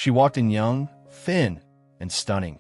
She walked in young, thin, and stunning.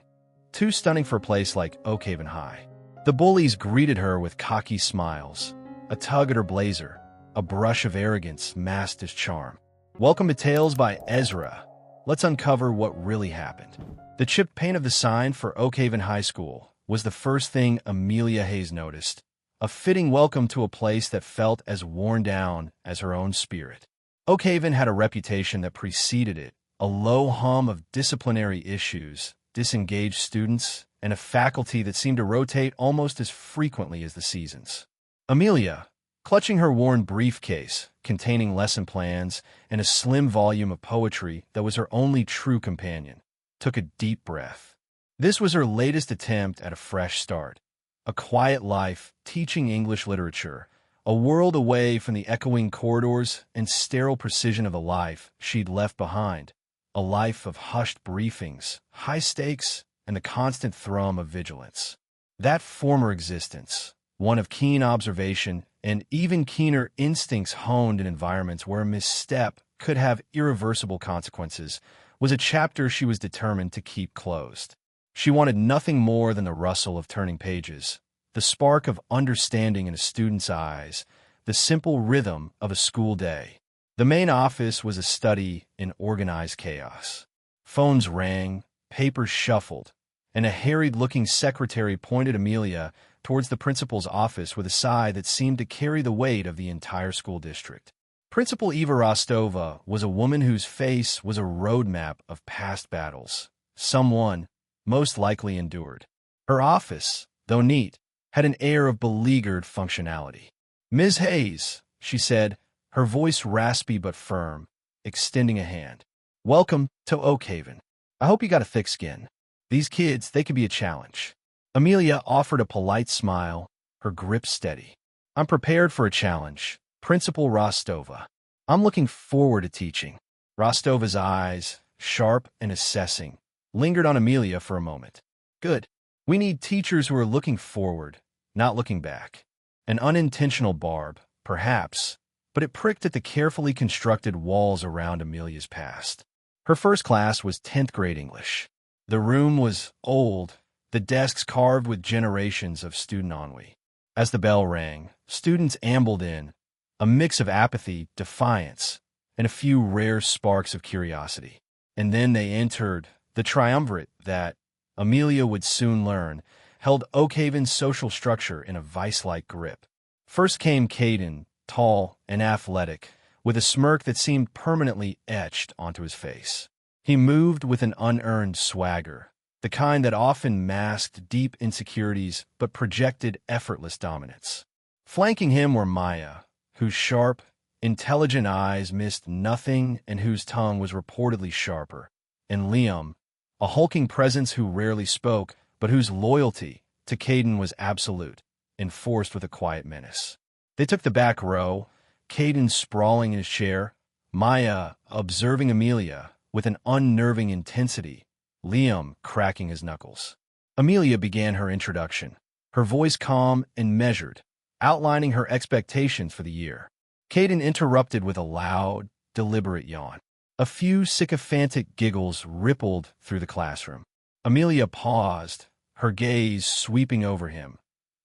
Too stunning for a place like Oakhaven High. The bullies greeted her with cocky smiles, a tug at her blazer, a brush of arrogance masked as charm. Welcome to Tales by Ezra. Let's uncover what really happened. The chipped paint of the sign for Oakhaven High School was the first thing Amelia Hayes noticed, a fitting welcome to a place that felt as worn down as her own spirit. Oakhaven had a reputation that preceded it, a low hum of disciplinary issues, disengaged students, and a faculty that seemed to rotate almost as frequently as the seasons. Amelia, clutching her worn briefcase containing lesson plans and a slim volume of poetry that was her only true companion, took a deep breath. This was her latest attempt at a fresh start. A quiet life, teaching English literature, a world away from the echoing corridors and sterile precision of the life she'd left behind, a life of hushed briefings, high stakes, and the constant thrum of vigilance. That former existence, one of keen observation and even keener instincts honed in environments where a misstep could have irreversible consequences, was a chapter she was determined to keep closed. She wanted nothing more than the rustle of turning pages, the spark of understanding in a student's eyes, the simple rhythm of a school day. The main office was a study in organized chaos. Phones rang, papers shuffled, and a harried-looking secretary pointed Amelia towards the principal's office with a sigh that seemed to carry the weight of the entire school district. Principal Eva Rostova was a woman whose face was a roadmap of past battles, someone most likely endured. Her office, though neat, had an air of beleaguered functionality. "Ms. Hayes," she said, her voice raspy but firm, extending a hand. "Welcome to Oakhaven. I hope you got a thick skin. These kids, they could be a challenge." Amelia offered a polite smile, her grip steady. "I'm prepared for a challenge, Principal Rostova. I'm looking forward to teaching." Rostova's eyes, sharp and assessing, lingered on Amelia for a moment. "Good. We need teachers who are looking forward, not looking back." An unintentional barb, perhaps, but it pricked at the carefully constructed walls around Amelia's past. Her first class was 10th grade English. The room was old, the desks carved with generations of student ennui. As the bell rang, students ambled in, a mix of apathy, defiance, and a few rare sparks of curiosity. And then they entered the triumvirate that, Amelia would soon learn, held Oakhaven's social structure in a vice-like grip. First came Caden, tall and athletic, with a smirk that seemed permanently etched onto his face. He moved with an unearned swagger, the kind that often masked deep insecurities but projected effortless dominance. Flanking him were Maya, whose sharp, intelligent eyes missed nothing and whose tongue was reportedly sharper, and Liam, a hulking presence who rarely spoke, but whose loyalty to Caden was absolute, enforced with a quiet menace. They took the back row, Caden sprawling in his chair, Maya observing Amelia with an unnerving intensity, Liam cracking his knuckles. Amelia began her introduction, her voice calm and measured, outlining her expectations for the year. Caden interrupted with a loud, deliberate yawn. A few sycophantic giggles rippled through the classroom. Amelia paused, her gaze sweeping over him,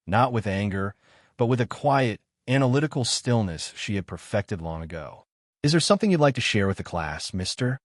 not with anger, but with a quiet, analytical stillness she had perfected long ago. "Is there something you'd like to share with the class, Mr.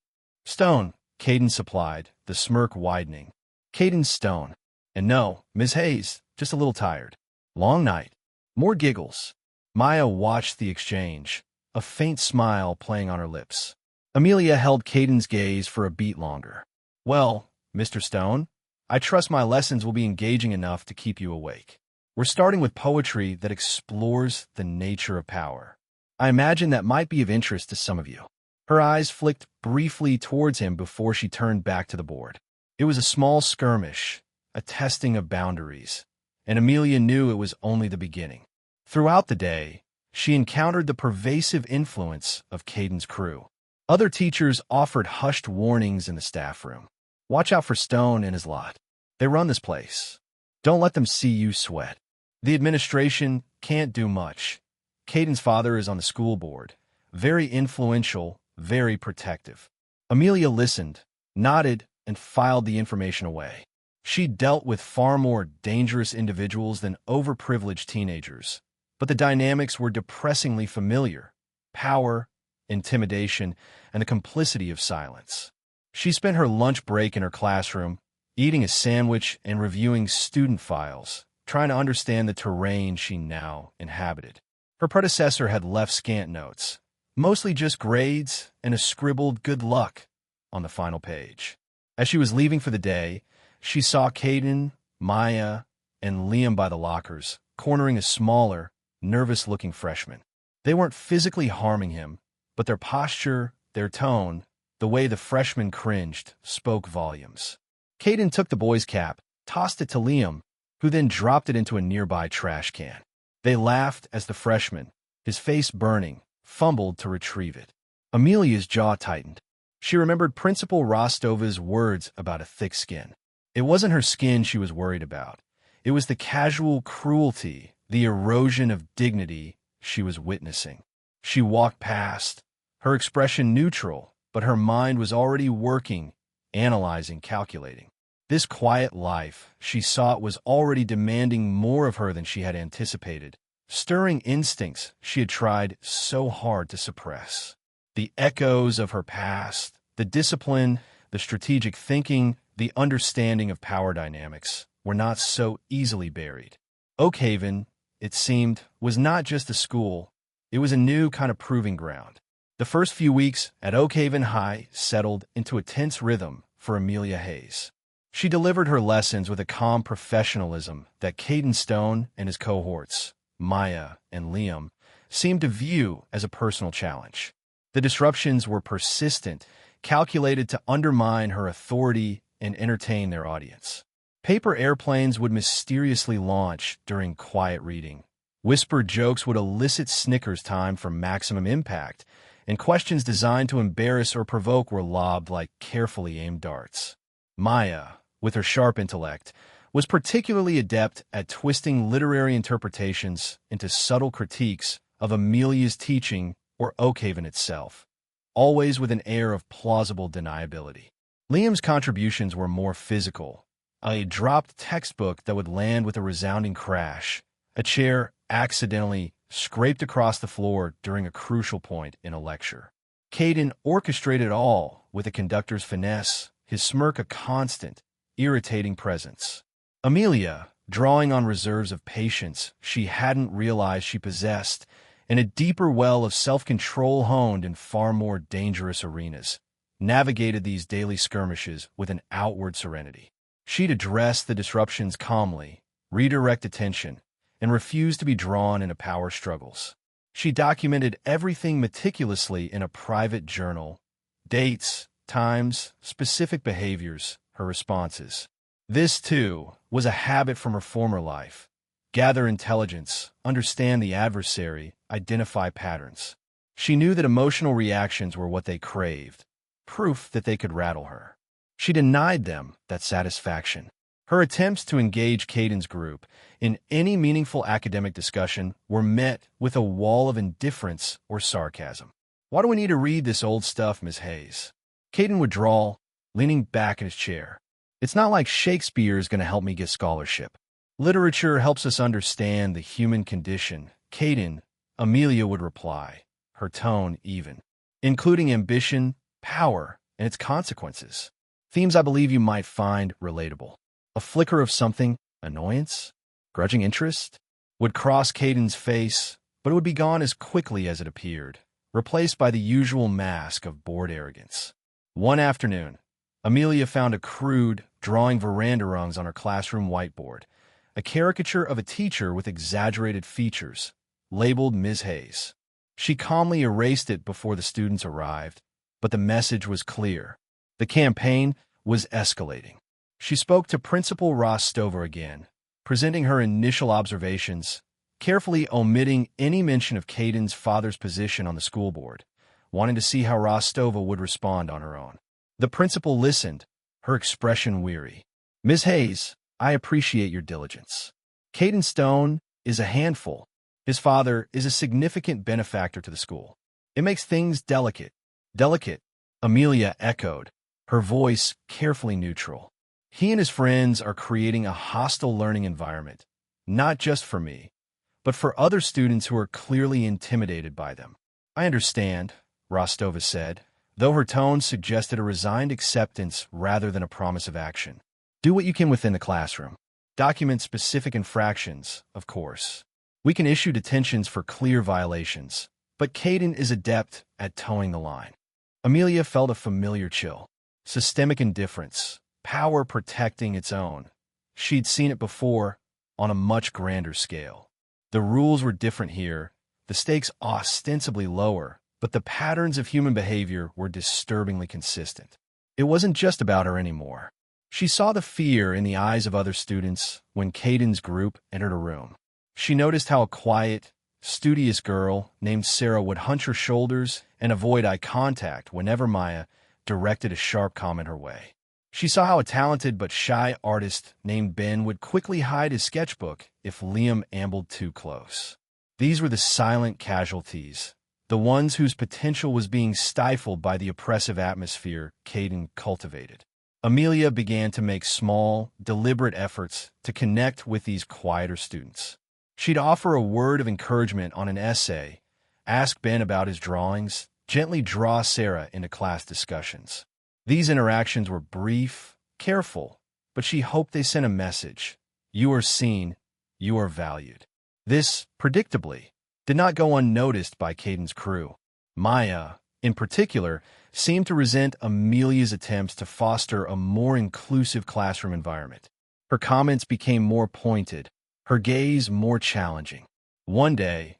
Stone?" Caden supplied, the smirk widening. "Caden Stone. And no, Ms. Hayes, just a little tired. Long night." More giggles. Maya watched the exchange, a faint smile playing on her lips. Amelia held Caden's gaze for a beat longer. "Well, Mr. Stone, I trust my lessons will be engaging enough to keep you awake. We're starting with poetry that explores the nature of power. I imagine that might be of interest to some of you." Her eyes flicked briefly towards him before she turned back to the board. It was a small skirmish, a testing of boundaries, and Amelia knew it was only the beginning. Throughout the day, she encountered the pervasive influence of Caden's crew. Other teachers offered hushed warnings in the staff room. "Watch out for Stone and his lot. They run this place. Don't let them see you sweat." The administration can't do much. Caden's father is on the school board, very influential, very protective. Amelia listened, nodded, and filed the information away. She dealt with far more dangerous individuals than overprivileged teenagers, but the dynamics were depressingly familiar: power, intimidation, and the complicity of silence. She spent her lunch break in her classroom, eating a sandwich and reviewing student files, trying to understand the terrain she now inhabited. Her predecessor had left scant notes, mostly just grades and a scribbled "good luck" on the final page. As she was leaving for the day, she saw Caden, Maya, and Liam by the lockers, cornering a smaller, nervous-looking freshman. They weren't physically harming him, but their posture, their tone, the way the freshman cringed, spoke volumes. Caden took the boy's cap, tossed it to Liam, who then dropped it into a nearby trash can. They laughed as the freshman, his face burning, fumbled to retrieve it. Amelia's jaw tightened. She remembered Principal Rostova's words about a thick skin. It wasn't her skin she was worried about. It was the casual cruelty, the erosion of dignity she was witnessing. She walked past, her expression neutral, but her mind was already working, analyzing, calculating. This quiet life, she saw, it was already demanding more of her than she had anticipated, stirring instincts she had tried so hard to suppress. The echoes of her past, the discipline, the strategic thinking, the understanding of power dynamics, were not so easily buried. Oakhaven, it seemed, was not just a school, it was a new kind of proving ground. The first few weeks at Oakhaven High settled into a tense rhythm for Amelia Hayes. She delivered her lessons with a calm professionalism that Caden Stone and his cohorts, Maya and Liam, seemed to view as a personal challenge. The disruptions were persistent, calculated to undermine her authority and entertain their audience. Paper airplanes would mysteriously launch during quiet reading. Whispered jokes would elicit Snickers time for maximum impact, and questions designed to embarrass or provoke were lobbed like carefully aimed darts. Maya, with her sharp intellect, was particularly adept at twisting literary interpretations into subtle critiques of Amelia's teaching or Oakhaven itself, always with an air of plausible deniability. Liam's contributions were more physical: a dropped textbook that would land with a resounding crash, a chair accidentally scraped across the floor during a crucial point in a lecture. Caden orchestrated it all with a conductor's finesse, his smirk a constant, irritating presence. Amelia, drawing on reserves of patience she hadn't realized she possessed, and a deeper well of self-control honed in far more dangerous arenas, navigated these daily skirmishes with an outward serenity. She'd address the disruptions calmly, redirect attention, and refuse to be drawn into power struggles. She documented everything meticulously in a private journal: dates, times, specific behaviors, her responses. This, too, was a habit from her former life: gather intelligence, understand the adversary, identify patterns. She knew that emotional reactions were what they craved, proof that they could rattle her. She denied them that satisfaction. Her attempts to engage Caden's group in any meaningful academic discussion were met with a wall of indifference or sarcasm. "Why do we need to read this old stuff, Miss Hayes?" Caden would drawl, leaning back in his chair. "It's not like Shakespeare is going to help me get scholarship. Literature helps us understand the human condition." "Caden," Amelia would reply, her tone even, "including ambition, power, and its consequences. Themes I believe you might find relatable." A flicker of something, annoyance, grudging interest, would cross Caden's face, but it would be gone as quickly as it appeared, replaced by the usual mask of bored arrogance. One afternoon, Amelia found a crude, drawing veranda rungs on her classroom whiteboard, a caricature of a teacher with exaggerated features, labeled Ms. Hayes. She calmly erased it before the students arrived, but the message was clear. The campaign was escalating. She spoke to Principal Rostova again, presenting her initial observations, carefully omitting any mention of Caden's father's position on the school board, wanting to see how Rostova would respond on her own. The principal listened, her expression weary. "Ms. Hayes, I appreciate your diligence. Caden Stone is a handful. His father is a significant benefactor to the school. It makes things delicate." "Delicate," Amelia echoed, her voice carefully neutral. He and his friends are creating a hostile learning environment, not just for me, but for other students who are clearly intimidated by them. I understand, Rostova said, though her tone suggested a resigned acceptance rather than a promise of action. Do what you can within the classroom. Document specific infractions, of course. We can issue detentions for clear violations, but Caden is adept at towing the line. Amelia felt a familiar chill. Systemic indifference, power protecting its own. She'd seen it before, on a much grander scale. The rules were different here, the stakes ostensibly lower, but the patterns of human behavior were disturbingly consistent. It wasn't just about her anymore. She saw the fear in the eyes of other students when Caden's group entered a room. She noticed how a quiet, studious girl named Sarah would hunch her shoulders and avoid eye contact whenever Maya directed a sharp comment her way. She saw how a talented but shy artist named Ben would quickly hide his sketchbook if Liam ambled too close. These were the silent casualties, the ones whose potential was being stifled by the oppressive atmosphere Caden cultivated. Amelia began to make small, deliberate efforts to connect with these quieter students. She'd offer a word of encouragement on an essay, ask Ben about his drawings, gently draw Sarah into class discussions. These interactions were brief, careful, but she hoped they sent a message. You are seen, you are valued. This, predictably, did not go unnoticed by Caden's crew. Maya, in particular, seemed to resent Amelia's attempts to foster a more inclusive classroom environment. Her comments became more pointed, her gaze more challenging. One day,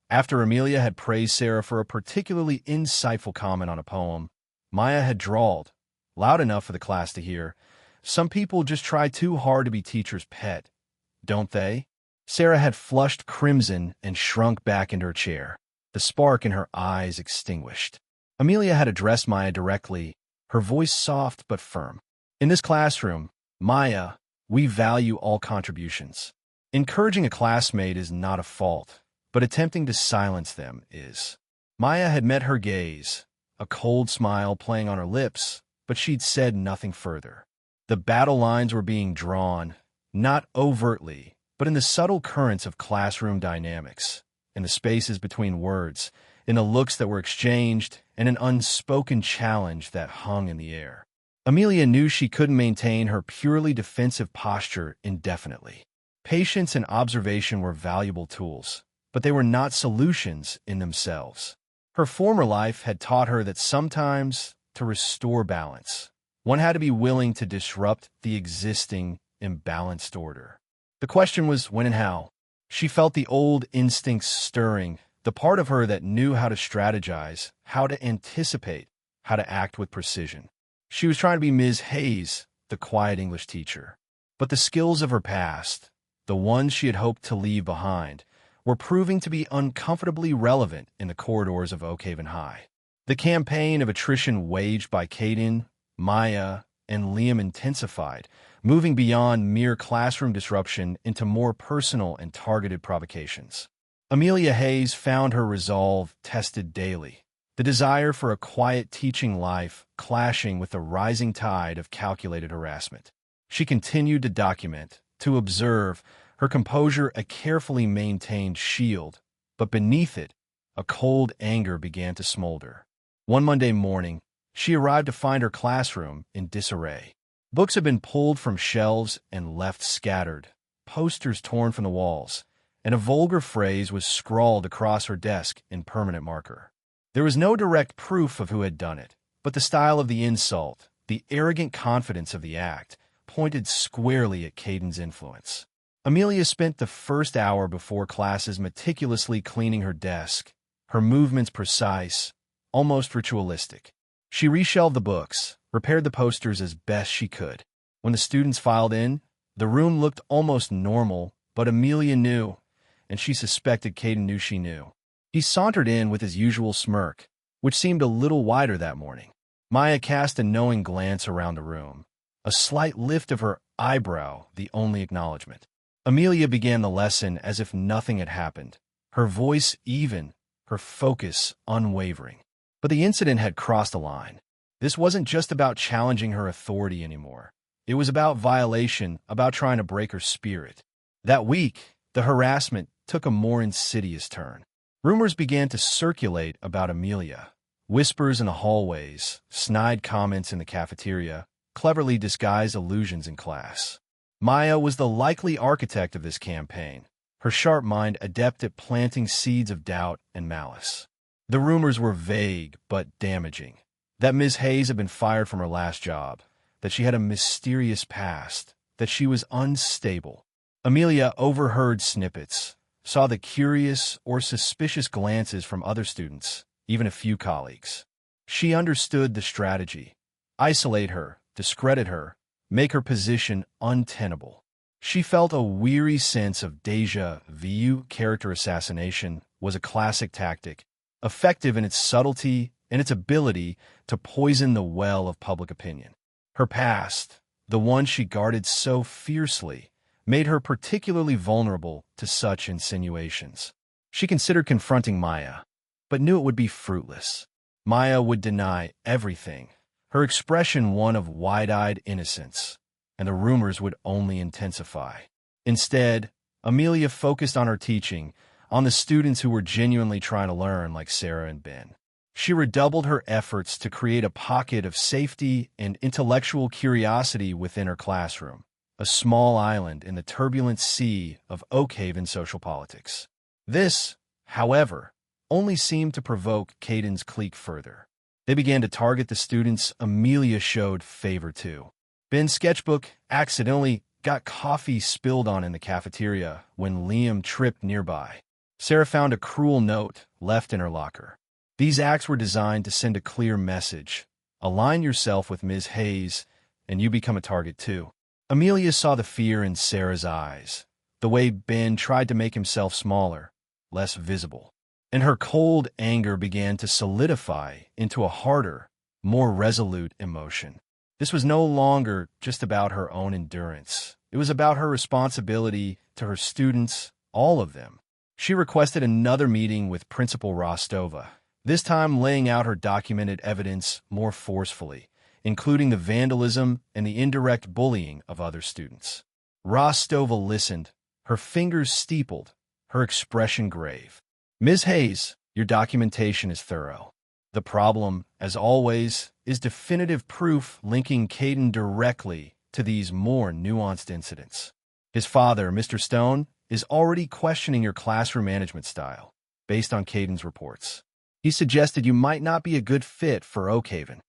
after Amelia had praised Sarah for a particularly insightful comment on a poem, Maya had drawled, loud enough for the class to hear, "Some people just try too hard to be teacher's pet, don't they?" Sarah had flushed crimson and shrunk back into her chair, the spark in her eyes extinguished. Amelia had addressed Maya directly, her voice soft but firm. "In this classroom, Maya, we value all contributions. Encouraging a classmate is not a fault, but attempting to silence them is." Maya had met her gaze, a cold smile playing on her lips, but she'd said nothing further. The battle lines were being drawn, not overtly, but in the subtle currents of classroom dynamics, in the spaces between words, in the looks that were exchanged, and an unspoken challenge that hung in the air. Amelia knew she couldn't maintain her purely defensive posture indefinitely. Patience and observation were valuable tools, but they were not solutions in themselves. Her former life had taught her that sometimes, to restore balance, one had to be willing to disrupt the existing, imbalanced order. The question was when and how. She felt the old instincts stirring, the part of her that knew how to strategize, how to anticipate, how to act with precision. She was trying to be Ms. Hayes, the quiet English teacher. But the skills of her past, the ones she had hoped to leave behind, were proving to be uncomfortably relevant in the corridors of Oakhaven High. The campaign of attrition waged by Caden, Maya, and Liam intensified, moving beyond mere classroom disruption into more personal and targeted provocations. Amelia Hayes found her resolve tested daily, the desire for a quiet teaching life clashing with the rising tide of calculated harassment. She continued to document, to observe, her composure a carefully maintained shield, but beneath it, a cold anger began to smolder. One Monday morning, she arrived to find her classroom in disarray. Books had been pulled from shelves and left scattered, posters torn from the walls, and a vulgar phrase was scrawled across her desk in permanent marker. There was no direct proof of who had done it, but the style of the insult, the arrogant confidence of the act, pointed squarely at Caden's influence. Amelia spent the first hour before classes meticulously cleaning her desk, her movements precise, almost ritualistic. She reshelved the books, repaired the posters as best she could. When the students filed in, the room looked almost normal, but Amelia knew, and she suspected Caden knew she knew. He sauntered in with his usual smirk, which seemed a little wider that morning. Maya cast a knowing glance around the room, a slight lift of her eyebrow the only acknowledgement. Amelia began the lesson as if nothing had happened, her voice even, her focus unwavering. But the incident had crossed a line. This wasn't just about challenging her authority anymore. It was about violation, about trying to break her spirit. That week, the harassment took a more insidious turn. Rumors began to circulate about Amelia. Whispers in the hallways, snide comments in the cafeteria, cleverly disguised allusions in class. Maya was the likely architect of this campaign, her sharp mind adept at planting seeds of doubt and malice. The rumors were vague but damaging. That Ms. Hayes had been fired from her last job, that she had a mysterious past, that she was unstable. Amelia overheard snippets, saw the curious or suspicious glances from other students, even a few colleagues. She understood the strategy: isolate her, discredit her, make her position untenable. She felt a weary sense of déjà vu. Character assassination was a classic tactic, effective in its subtlety and its ability to poison the well of public opinion. Her past, the one she guarded so fiercely, made her particularly vulnerable to such insinuations. She considered confronting Maya, but knew it would be fruitless. Maya would deny everything, her expression one of wide-eyed innocence, and the rumors would only intensify. Instead, Amelia focused on her teaching, on the students who were genuinely trying to learn, like Sarah and Ben. She redoubled her efforts to create a pocket of safety and intellectual curiosity within her classroom, a small island in the turbulent sea of Oakhaven social politics. This, however, only seemed to provoke Caden's clique further. They began to target the students Amelia showed favor to. Ben's sketchbook accidentally got coffee spilled on in the cafeteria when Liam tripped nearby. Sarah found a cruel note left in her locker. These acts were designed to send a clear message: align yourself with Ms. Hayes, and you become a target too. Amelia saw the fear in Sarah's eyes, the way Ben tried to make himself smaller, less visible. And her cold anger began to solidify into a harder, more resolute emotion. This was no longer just about her own endurance. It was about her responsibility to her students, all of them. She requested another meeting with Principal Rostova, this time laying out her documented evidence more forcefully, including the vandalism and the indirect bullying of other students. Rostova listened, her fingers steepled, her expression grave. Ms. Hayes, your documentation is thorough. The problem, as always, is definitive proof linking Caden directly to these more nuanced incidents. His father, Mr. Stone, is already questioning your classroom management style, based on Caden's reports. He suggested you might not be a good fit for Oakhaven.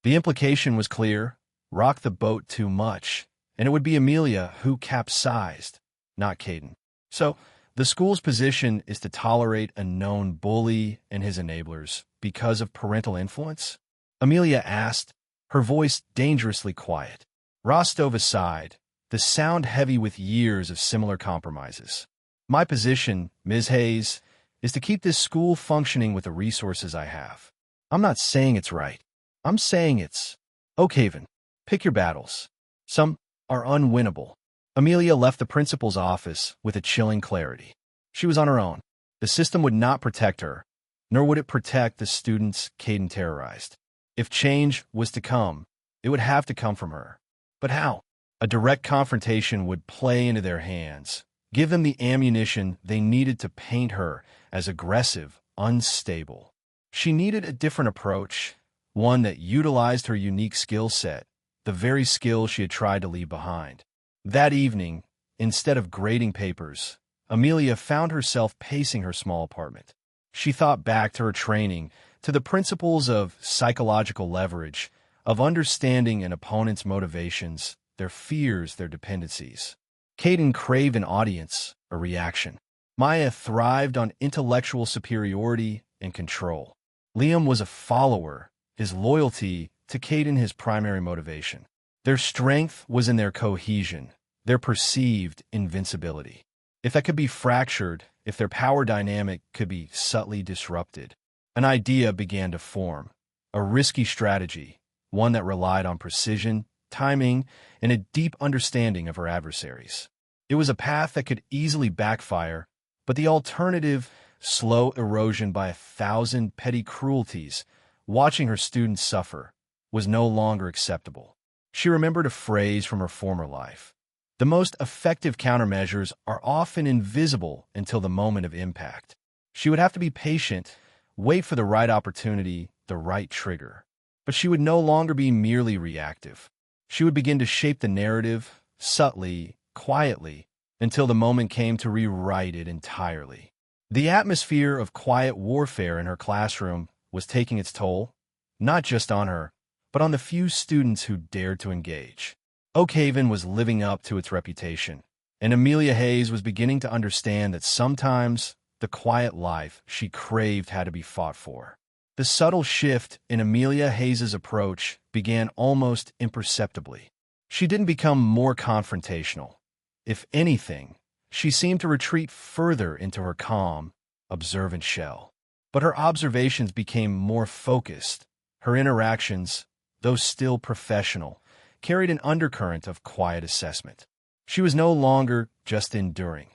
The implication was clear: rock the boat too much, and it would be Amelia who capsized, not Caden. So, the school's position is to tolerate a known bully and his enablers because of parental influence? Amelia asked, her voice dangerously quiet. Rostova sighed, the sound heavy with years of similar compromises. My position, Ms. Hayes, is to keep this school functioning with the resources I have. I'm not saying it's right. I'm saying it's Oakhaven. Pick your battles. Some are unwinnable. Amelia left the principal's office with a chilling clarity. She was on her own. The system would not protect her, nor would it protect the students Caden terrorized. If change was to come, it would have to come from her. But how? A direct confrontation would play into their hands, give them the ammunition they needed to paint her as aggressive, unstable. She needed a different approach, one that utilized her unique skill set, the very skill she had tried to leave behind. That evening, instead of grading papers, Amelia found herself pacing her small apartment. She thought back to her training, to the principles of psychological leverage, of understanding an opponent's motivations, their fears, their dependencies. Caden craved an audience, a reaction. Maya thrived on intellectual superiority and control. Liam was a follower, his loyalty to Caden his primary motivation. Their strength was in their cohesion, their perceived invincibility. If that could be fractured, if their power dynamic could be subtly disrupted, an idea began to form, a risky strategy, one that relied on precision, timing, and a deep understanding of her adversaries. It was a path that could easily backfire, but the alternative, slow erosion by 1,000 petty cruelties, watching her students suffer, was no longer acceptable. She remembered a phrase from her former life. The most effective countermeasures are often invisible until the moment of impact. She would have to be patient, wait for the right opportunity, the right trigger. But she would no longer be merely reactive. She would begin to shape the narrative, subtly, quietly, until the moment came to rewrite it entirely. The atmosphere of quiet warfare in her classroom was taking its toll, not just on her, but on the few students who dared to engage. Oak Haven was living up to its reputation, and Amelia Hayes was beginning to understand that sometimes the quiet life she craved had to be fought for. The subtle shift in Amelia Hayes's approach began almost imperceptibly. She didn't become more confrontational. If anything, she seemed to retreat further into her calm, observant shell. But her observations became more focused. Her interactions, though still professional, carried an undercurrent of quiet assessment. She was no longer just enduring.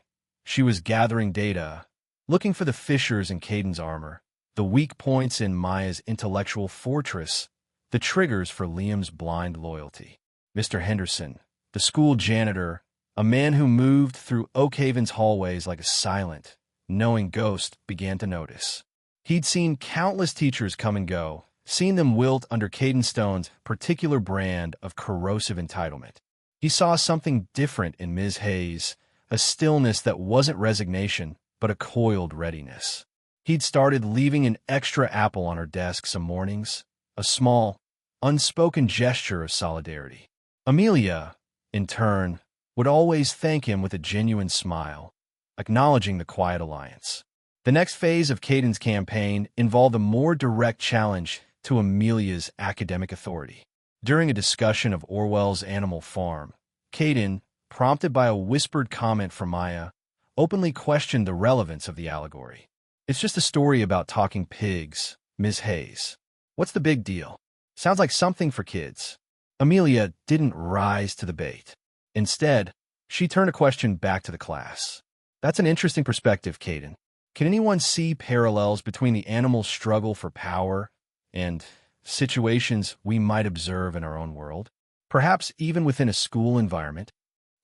She was gathering data, looking for the fissures in Caden's armor, the weak points in Maya's intellectual fortress, the triggers for Liam's blind loyalty. Mr. Henderson, the school janitor, a man who moved through Oak Haven's hallways like a silent, knowing ghost, began to notice. He'd seen countless teachers come and go, seen them wilt under Caden Stone's particular brand of corrosive entitlement. He saw something different in Ms. Hayes, a stillness that wasn't resignation, but a coiled readiness. He'd started leaving an extra apple on her desk some mornings, a small, unspoken gesture of solidarity. Amelia, in turn, would always thank him with a genuine smile, acknowledging the quiet alliance. The next phase of Caden's campaign involved a more direct challenge to Amelia's academic authority. During a discussion of Orwell's Animal Farm, Caden, prompted by a whispered comment from Maya, openly questioned the relevance of the allegory. "It's just a story about talking pigs, Ms. Hayes. What's the big deal? Sounds like something for kids." Amelia didn't rise to the bait. Instead, she turned a question back to the class. "That's an interesting perspective, Caden. Can anyone see parallels between the animal's struggle for power and situations we might observe in our own world? Perhaps even within a school environment?"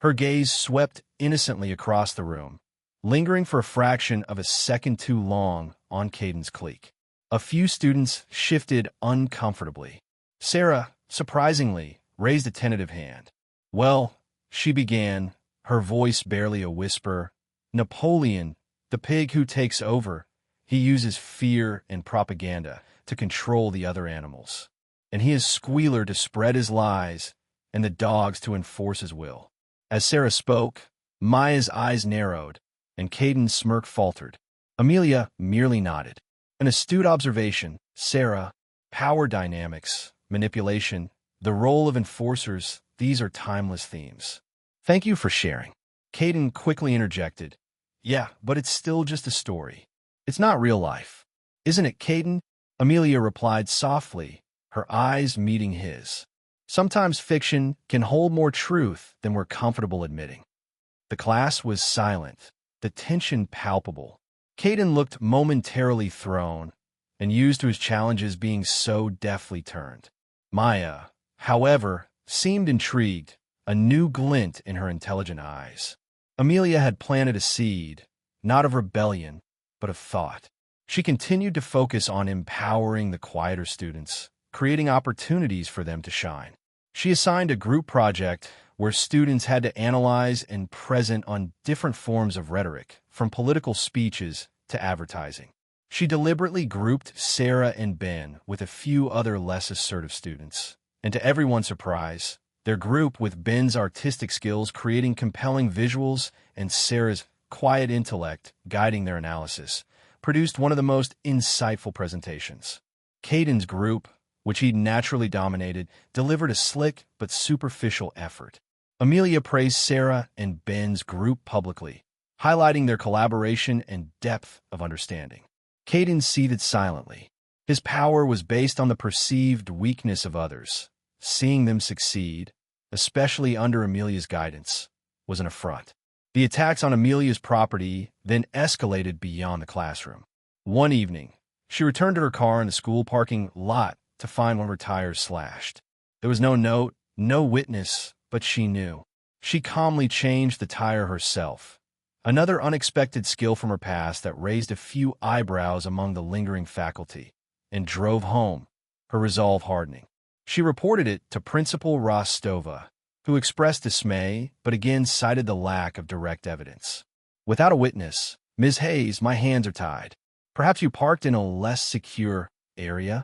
Her gaze swept innocently across the room, lingering for a fraction of a second too long on Caden's clique. A few students shifted uncomfortably. Sarah, surprisingly, raised a tentative hand. "Well," she began, her voice barely a whisper, "Napoleon, the pig who takes over, he uses fear and propaganda to control the other animals. And he is Squealer to spread his lies and the dogs to enforce his will." As Sarah spoke, Maya's eyes narrowed, and Caden's smirk faltered. Amelia merely nodded. An astute observation, Sarah. Power dynamics, manipulation, the role of enforcers, these are timeless themes. "Thank you for sharing." Caden quickly interjected. "Yeah, but it's still just a story. It's not real life. Isn't it, Caden?" Amelia replied softly, her eyes meeting his. "Sometimes fiction can hold more truth than we're comfortable admitting." The class was silent, the tension palpable. Caden looked momentarily thrown, and used to his challenges being so deftly turned. Maya, however, seemed intrigued, a new glint in her intelligent eyes. Amelia had planted a seed, not of rebellion, but of thought. She continued to focus on empowering the quieter students, creating opportunities for them to shine. She assigned a group project where students had to analyze and present on different forms of rhetoric, from political speeches to advertising. She deliberately grouped Sarah and Ben with a few other less assertive students, and to everyone's surprise, their group, with Ben's artistic skills creating compelling visuals and Sarah's quiet intellect guiding their analysis, produced one of the most insightful presentations. Caden's group, which he naturally dominated, delivered a slick but superficial effort. Amelia praised Sarah and Ben's group publicly, highlighting their collaboration and depth of understanding. Caden seethed silently. His power was based on the perceived weakness of others. Seeing them succeed, especially under Amelia's guidance, was an affront. The attacks on Amelia's property then escalated beyond the classroom. One evening, she returned to her car in the school parking lot to to find one of her tires slashed. There was no note, no witness, but she knew. She calmly changed the tire herself. Another unexpected skill from her past that raised a few eyebrows among the lingering faculty, and drove home, her resolve hardening. She reported it to Principal Rostova, who expressed dismay but again cited the lack of direct evidence. Without a witness, Ms. Hayes, my hands are tied. Perhaps you parked in a less secure area?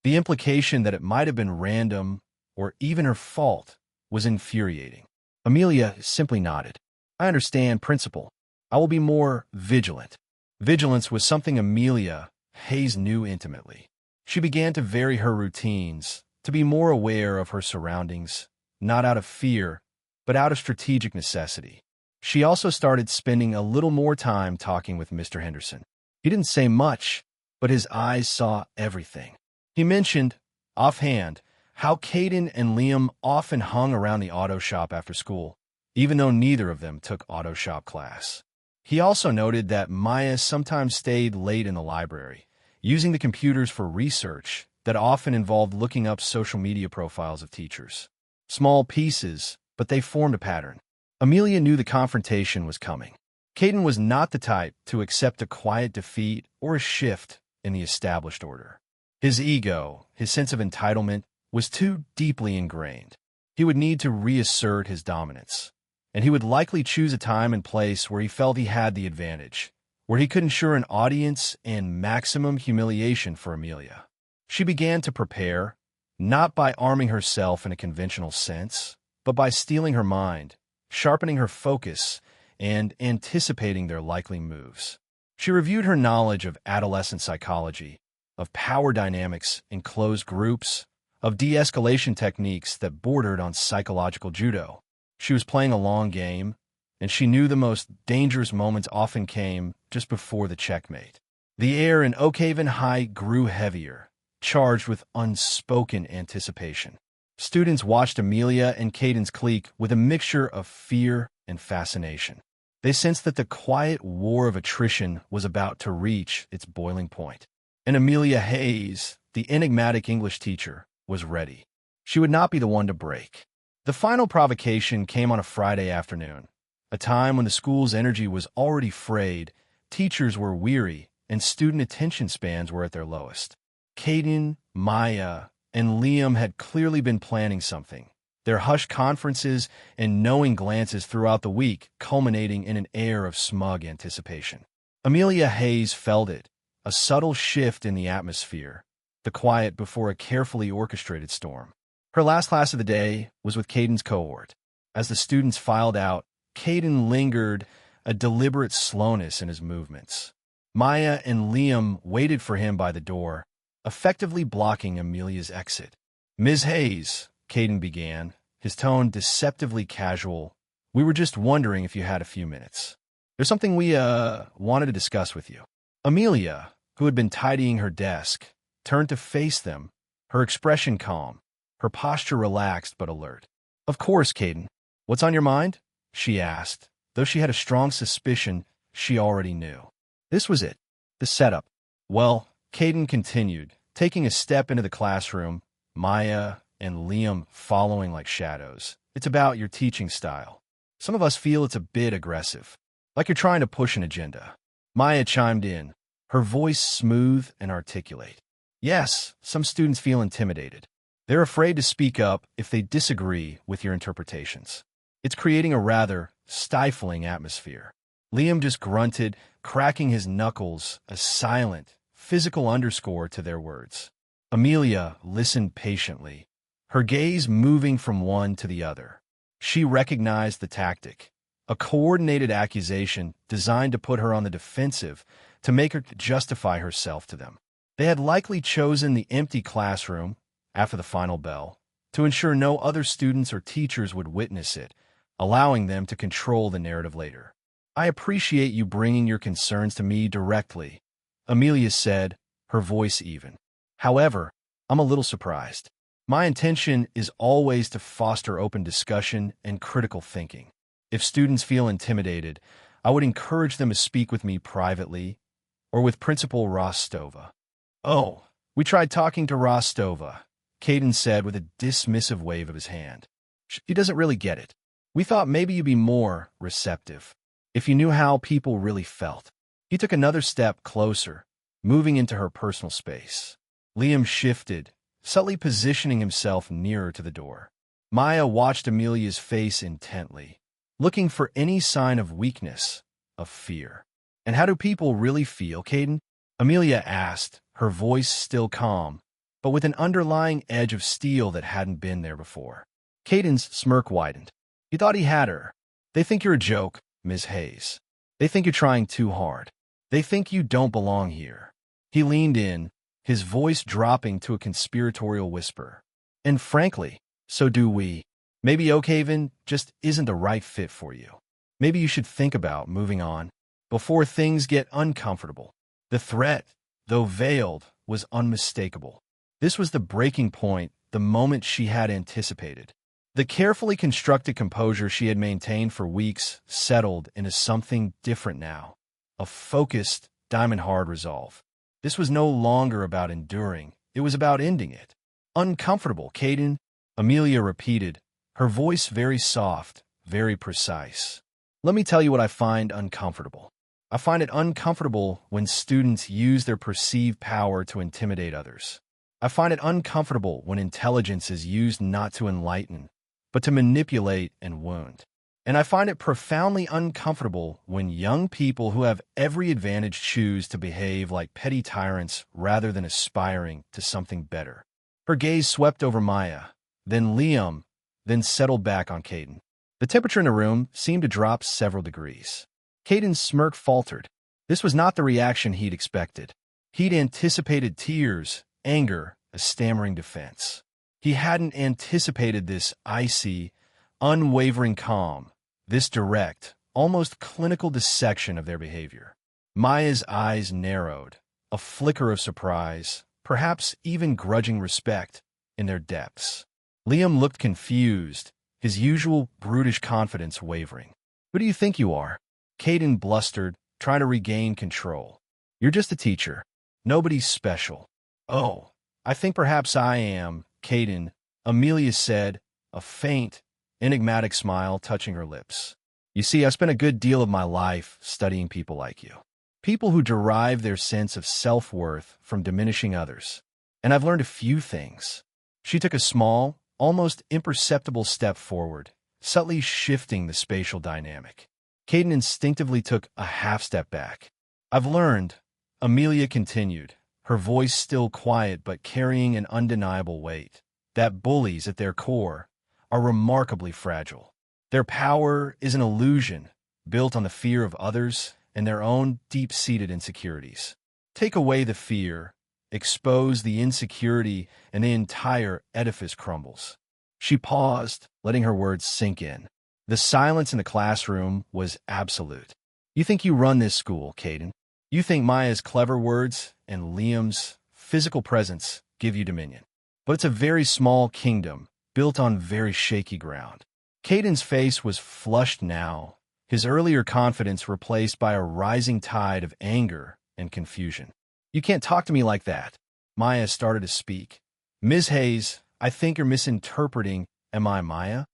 The implication that it might have been random or even her fault was infuriating. Amelia simply nodded. I understand, Principal. I will be more vigilant. Vigilance was something Amelia Hayes knew intimately. She began to vary her routines, to be more aware of her surroundings, not out of fear, but out of strategic necessity. She also started spending a little more time talking with Mr. Henderson. He didn't say much, but his eyes saw everything. He mentioned, offhand, how Caden and Liam often hung around the auto shop after school, even though neither of them took auto shop class. He also noted that Maya sometimes stayed late in the library, using the computers for research that often involved looking up social media profiles of teachers. Small pieces, but they formed a pattern. Amelia knew the confrontation was coming. Caden was not the type to accept a quiet defeat or a shift in the established order. His ego, his sense of entitlement, was too deeply ingrained. He would need to reassert his dominance, and he would likely choose a time and place where he felt he had the advantage, where he could ensure an audience and maximum humiliation for Amelia. She began to prepare, not by arming herself in a conventional sense, but by stealing her mind, sharpening her focus, and anticipating their likely moves. She reviewed her knowledge of adolescent psychology, of power dynamics in closed groups, of de-escalation techniques that bordered on psychological judo. She was playing a long game, and she knew the most dangerous moments often came just before the checkmate. The air in Oakhaven High grew heavier, charged with unspoken anticipation. Students watched Amelia and Caden's clique with a mixture of fear and fascination. They sensed that the quiet war of attrition was about to reach its boiling point. And Amelia Hayes, the enigmatic English teacher, was ready. She would not be the one to break. The final provocation came on a Friday afternoon, a time when the school's energy was already frayed, teachers were weary, and student attention spans were at their lowest. Caden, Maya, and Liam had clearly been planning something, their hushed conferences and knowing glances throughout the week culminating in an air of smug anticipation. Amelia Hayes felt it, a subtle shift in the atmosphere, the quiet before a carefully orchestrated storm. Her last class of the day was with Caden's cohort. As the students filed out, Caden lingered, a deliberate slowness in his movements. Maya and Liam waited for him by the door, effectively blocking Amelia's exit. Ms. Hayes, Caden began, his tone deceptively casual. We were just wondering if you had a few minutes. There's something we wanted to discuss with you. Amelia, who had been tidying her desk, turned to face them, her expression calm, her posture relaxed but alert. Of course, Caden. What's on your mind? She asked, though she had a strong suspicion she already knew. This was it, the setup. Well, Caden continued, taking a step into the classroom, Maya and Liam following like shadows. It's about your teaching style. Some of us feel it's a bit aggressive, like you're trying to push an agenda. Maya chimed in, her voice smooth and articulate. Yes, some students feel intimidated. They're afraid to speak up if they disagree with your interpretations. It's creating a rather stifling atmosphere. Liam just grunted, cracking his knuckles, a silent, physical underscore to their words. Amelia listened patiently, her gaze moving from one to the other. She recognized the tactic, a coordinated accusation designed to put her on the defensive, to make her justify herself to them. They had likely chosen the empty classroom, after the final bell, to ensure no other students or teachers would witness it, allowing them to control the narrative later. I appreciate you bringing your concerns to me directly, Amelia said, her voice even. However, I'm a little surprised. My intention is always to foster open discussion and critical thinking. If students feel intimidated, I would encourage them to speak with me privately or with Principal Rostova. Oh, We tried talking to Rostova, Caden said with a dismissive wave of his hand. She doesn't really get it. We thought maybe you'd be more receptive if you knew how people really felt. He took another step closer, moving into her personal space. Liam shifted, subtly positioning himself nearer to the door. Maya watched Amelia's face intently, looking for any sign of weakness, of fear. And how do people really feel, Caden? Amelia asked, her voice still calm, but with an underlying edge of steel that hadn't been there before. Caden's smirk widened. He thought he had her. They think you're a joke, Ms. Hayes. They think you're trying too hard. They think you don't belong here. He leaned in, his voice dropping to a conspiratorial whisper. And frankly, so do we. Maybe Oakhaven just isn't the right fit for you. Maybe you should think about moving on before things get uncomfortable. The threat, though veiled, was unmistakable. This was the breaking point, the moment she had anticipated. The carefully constructed composure she had maintained for weeks settled into something different now. A focused, diamond-hard resolve. This was no longer about enduring. It was about ending it. Uncomfortable, Caden, Amelia repeated, her voice very soft, very precise. Let me tell you what I find uncomfortable. I find it uncomfortable when students use their perceived power to intimidate others. I find it uncomfortable when intelligence is used not to enlighten, but to manipulate and wound. And I find it profoundly uncomfortable when young people who have every advantage choose to behave like petty tyrants rather than aspiring to something better. Her gaze swept over Maya, then Liam, then settled back on Caden. The temperature in the room seemed to drop several degrees. Caden's smirk faltered. This was not the reaction he'd expected. He'd anticipated tears, anger, a stammering defense. He hadn't anticipated this icy, unwavering calm, this direct, almost clinical dissection of their behavior. Maya's eyes narrowed, a flicker of surprise, perhaps even grudging respect, in their depths. Liam looked confused, his usual brutish confidence wavering. Who do you think you are? Caden blustered, trying to regain control. You're just a teacher. Nobody's special. Oh, I think perhaps I am, Caden, Amelia said, a faint, enigmatic smile touching her lips. You see, I spent a good deal of my life studying people like you. People who derive their sense of self-worth from diminishing others. And I've learned a few things. She took a small, almost imperceptible step forward, subtly shifting the spatial dynamic. Caden instinctively took a half step back. I've learned, Amelia continued, her voice still quiet but carrying an undeniable weight, that bullies at their core are remarkably fragile. Their power is an illusion built on the fear of others and their own deep-seated insecurities. Take away the fear, expose the insecurity, and the entire edifice crumbles. She paused, letting her words sink in. The silence in the classroom was absolute. You think you run this school, Caden. You think Maya's clever words and Liam's physical presence give you dominion. But it's a very small kingdom, built on very shaky ground. Caden's face was flushed now, his earlier confidence replaced by a rising tide of anger and confusion. You can't talk to me like that. Maya started to speak. Ms. Hayes, I think you're misinterpreting. Am I Maya?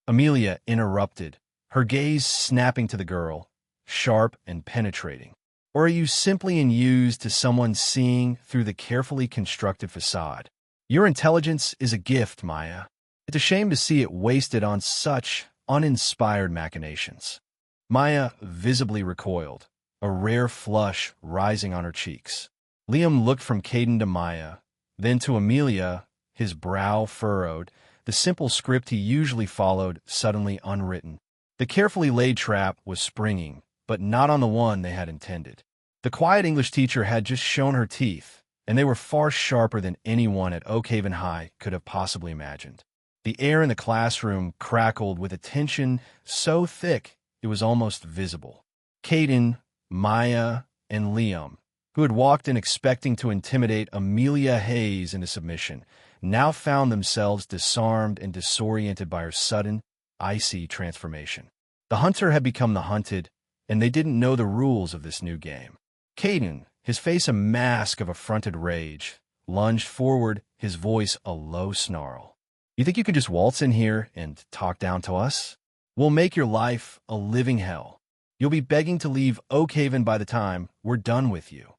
Amelia interrupted, her gaze snapping to the girl, sharp and penetrating. Or are you simply enused to someone seeing through the carefully constructed facade? Your intelligence is a gift, Maya. It's a shame to see it wasted on such uninspired machinations. Maya visibly recoiled, a rare flush rising on her cheeks. Liam looked from Caden to Maya, then to Amelia, his brow furrowed, the simple script he usually followed suddenly unwritten. The carefully laid trap was springing, but not on the one they had intended. The quiet English teacher had just shown her teeth, and they were far sharper than anyone at Oakhaven High could have possibly imagined. The air in the classroom crackled with a tension so thick it was almost visible. Caden, Maya, and Liam, who had walked in expecting to intimidate Amelia Hayes into submission, now found themselves disarmed and disoriented by her sudden, icy transformation. The hunter had become the hunted, and they didn't know the rules of this new game. Caden, his face a mask of affronted rage, lunged forward, his voice a low snarl. You think you can just waltz in here and talk down to us? We'll make your life a living hell. You'll be begging to leave Oakhaven by the time we're done with you.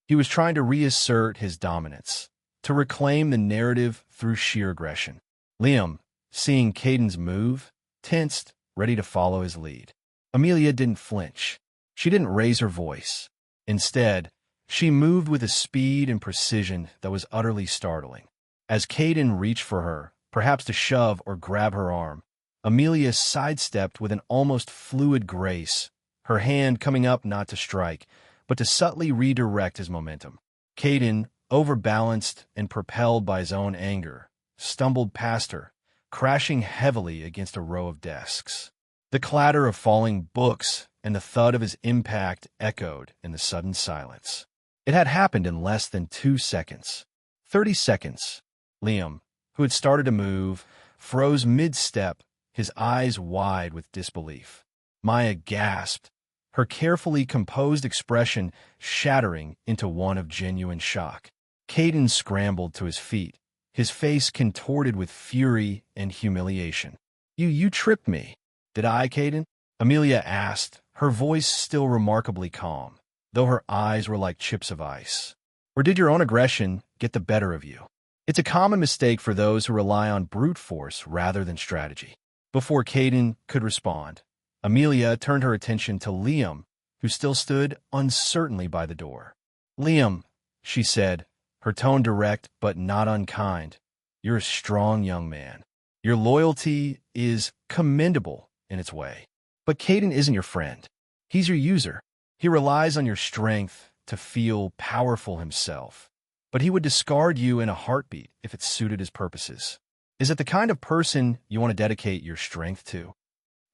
He was trying to reassert his dominance, to reclaim the narrative through sheer aggression. Liam, seeing Caden's move, tensed, ready to follow his lead. Amelia didn't flinch. She didn't raise her voice. Instead, she moved with a speed and precision that was utterly startling. As Caden reached for her, perhaps to shove or grab her arm, Amelia sidestepped with an almost fluid grace, her hand coming up not to strike, but to subtly redirect his momentum. Caden, overbalanced and propelled by his own anger, stumbled past her, crashing heavily against a row of desks. The clatter of falling books and the thud of his impact echoed in the sudden silence. It had happened in less than 2 seconds. 30 seconds. Liam, who had started to move, froze mid-step, his eyes wide with disbelief. Maya gasped, her carefully composed expression shattering into one of genuine shock. Caden scrambled to his feet, his face contorted with fury and humiliation. You tripped me. Did I, Caden? Amelia asked, her voice still remarkably calm, though her eyes were like chips of ice. Or did your own aggression get the better of you? It's a common mistake for those who rely on brute force rather than strategy. Before Caden could respond, Amelia turned her attention to Liam, who still stood uncertainly by the door. Liam, she said, her tone direct but not unkind, you're a strong young man. Your loyalty is commendable in its way. But Caden isn't your friend. He's your user. He relies on your strength to feel powerful himself. But he would discard you in a heartbeat if it suited his purposes. Is it the kind of person you want to dedicate your strength to?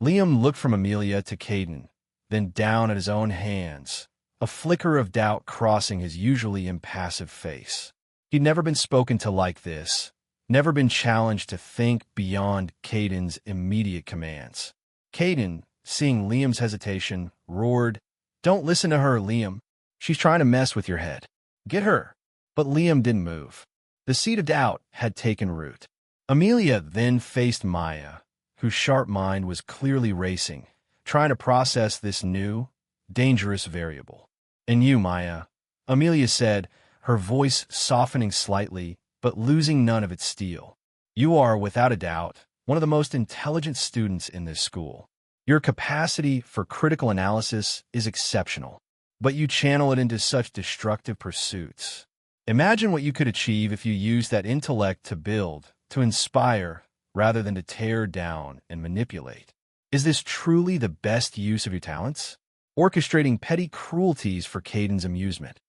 Liam looked from Amelia to Caden, then down at his own hands, a flicker of doubt crossing his usually impassive face. He'd never been spoken to like this, never been challenged to think beyond Caden's immediate commands. Caden, seeing Liam's hesitation, roared, "Don't listen to her, Liam. She's trying to mess with your head. Get her." But Liam didn't move. The seed of doubt had taken root. Amelia then faced Maya, whose sharp mind was clearly racing, trying to process this new, dangerous variable. "And you, Maya," Amelia said, her voice softening slightly, but losing none of its steel. "You are, without a doubt, one of the most intelligent students in this school. Your capacity for critical analysis is exceptional, but you channel it into such destructive pursuits. Imagine what you could achieve if you used that intellect to build, to inspire, rather than to tear down and manipulate. Is this truly the best use of your talents? Orchestrating petty cruelties for Caden's amusement?"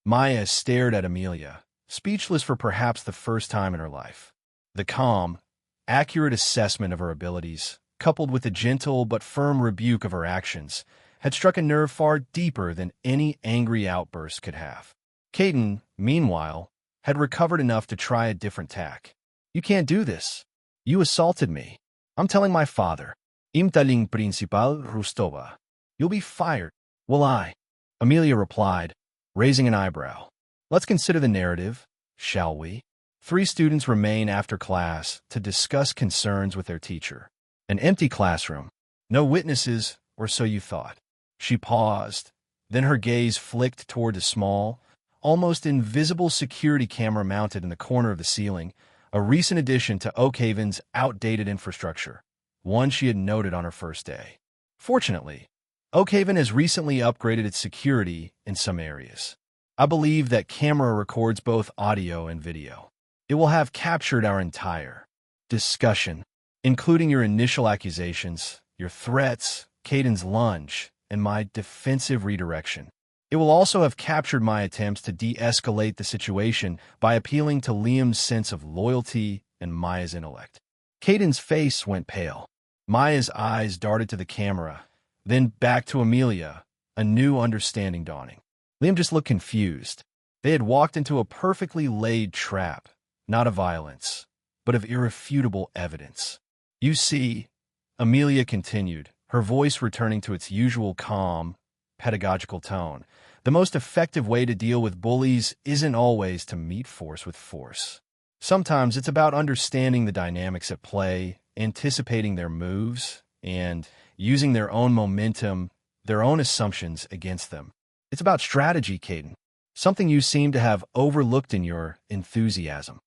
Maya stared at Amelia, speechless for perhaps the first time in her life. The calm, accurate assessment of her abilities, coupled with the gentle but firm rebuke of her actions, had struck a nerve far deeper than any angry outburst could have. Caden, meanwhile, had recovered enough to try a different tack. "You can't do this. You assaulted me. I'm telling my father. Imtaling principal Rustova. You'll be fired." "Will I?" Amelia replied, raising an eyebrow. "Let's consider the narrative, shall we?" 3 students remain after class to discuss concerns with their teacher. An empty classroom. No witnesses, or so you thought. She paused. Then her gaze flicked toward a small, almost invisible security camera mounted in the corner of the ceiling, a recent addition to Oakhaven's outdated infrastructure, one she had noted on her first day. Fortunately, Oakhaven has recently upgraded its security in some areas. I believe that camera records both audio and video. It will have captured our entire discussion, including your initial accusations, your threats, Caden's lunge, and my defensive redirection. It will also have captured my attempts to de-escalate the situation by appealing to Liam's sense of loyalty and Maya's intellect. Caden's face went pale. Maya's eyes darted to the camera, then back to Amelia, a new understanding dawning. Liam just looked confused. They had walked into a perfectly laid trap, not of violence, but of irrefutable evidence. "You see," Amelia continued, her voice returning to its usual calm, pedagogical tone, The most effective way to deal with bullies isn't always to meet force with force. Sometimes it's about understanding the dynamics at play, anticipating their moves, and using their own momentum, their own assumptions against them. It's about strategy, Caden, something you seem to have overlooked in your enthusiasm.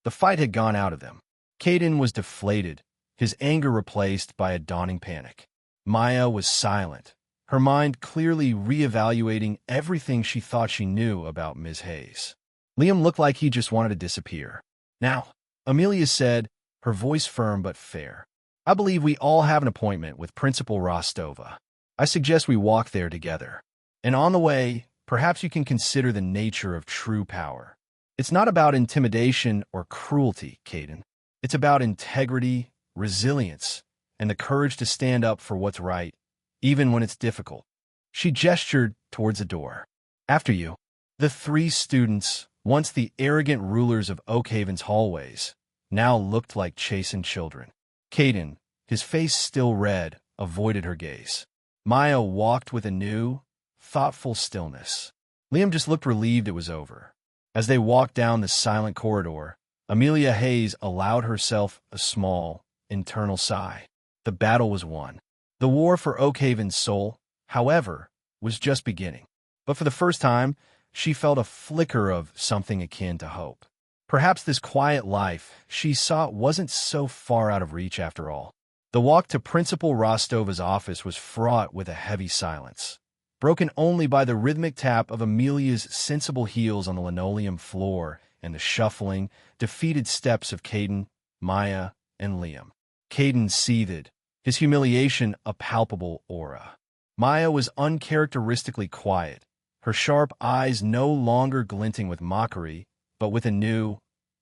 The fight had gone out of them. Caden was deflated, his anger replaced by a dawning panic. Maya was silent, her mind clearly reevaluating everything she thought she knew about Ms. Hayes. Liam looked like he just wanted to disappear. Now, Amelia said, her voice firm but fair. I believe we all have an appointment with Principal Rostova. I suggest we walk there together. And on the way, perhaps you can consider the nature of true power. It's not about intimidation or cruelty, Caden. It's about integrity, resilience, and the courage to stand up for what's right, even when it's difficult. She gestured towards the door. After you. The three students, once the arrogant rulers of Oakhaven's hallways, now looked like chastened children. Caden, his face still red, avoided her gaze. Maya walked with a new, thoughtful stillness. Liam just looked relieved it was over. As they walked down the silent corridor, Amelia Hayes allowed herself a small, internal sigh. The battle was won. The war for Oakhaven's soul, however, was just beginning. But for the first time, she felt a flicker of something akin to hope. Perhaps this quiet life she sought wasn't so far out of reach after all. The walk to Principal Rostova's office was fraught with a heavy silence, broken only by the rhythmic tap of Amelia's sensible heels on the linoleum floor and the shuffling, defeated steps of Caden, Maya, and Liam. Caden seethed, his humiliation a palpable aura. Maya was uncharacteristically quiet, her sharp eyes no longer glinting with mockery, but with a new,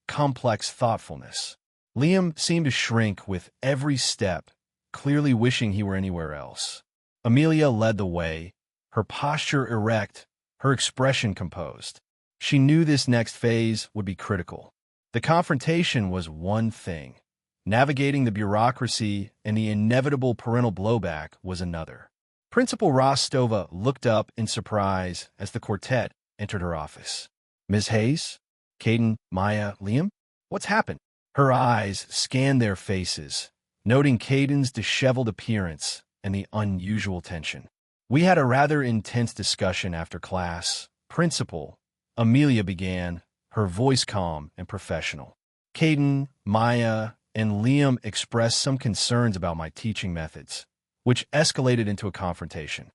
complex thoughtfulness. Liam seemed to shrink with every step, clearly wishing he were anywhere else. Amelia led the way, her posture erect, her expression composed. She knew this next phase would be critical. The confrontation was one thing. Navigating the bureaucracy and the inevitable parental blowback was another. Principal Rostova looked up in surprise as the quartet entered her office. Ms. Hayes? Caden, Maya, Liam? What's happened? Her eyes scanned their faces, noting Caden's disheveled appearance and the unusual tension. We had a rather intense discussion after class. Principal, Amelia began, her voice calm and professional. Caden, Maya, and Liam expressed some concerns about my teaching methods, which escalated into a confrontation.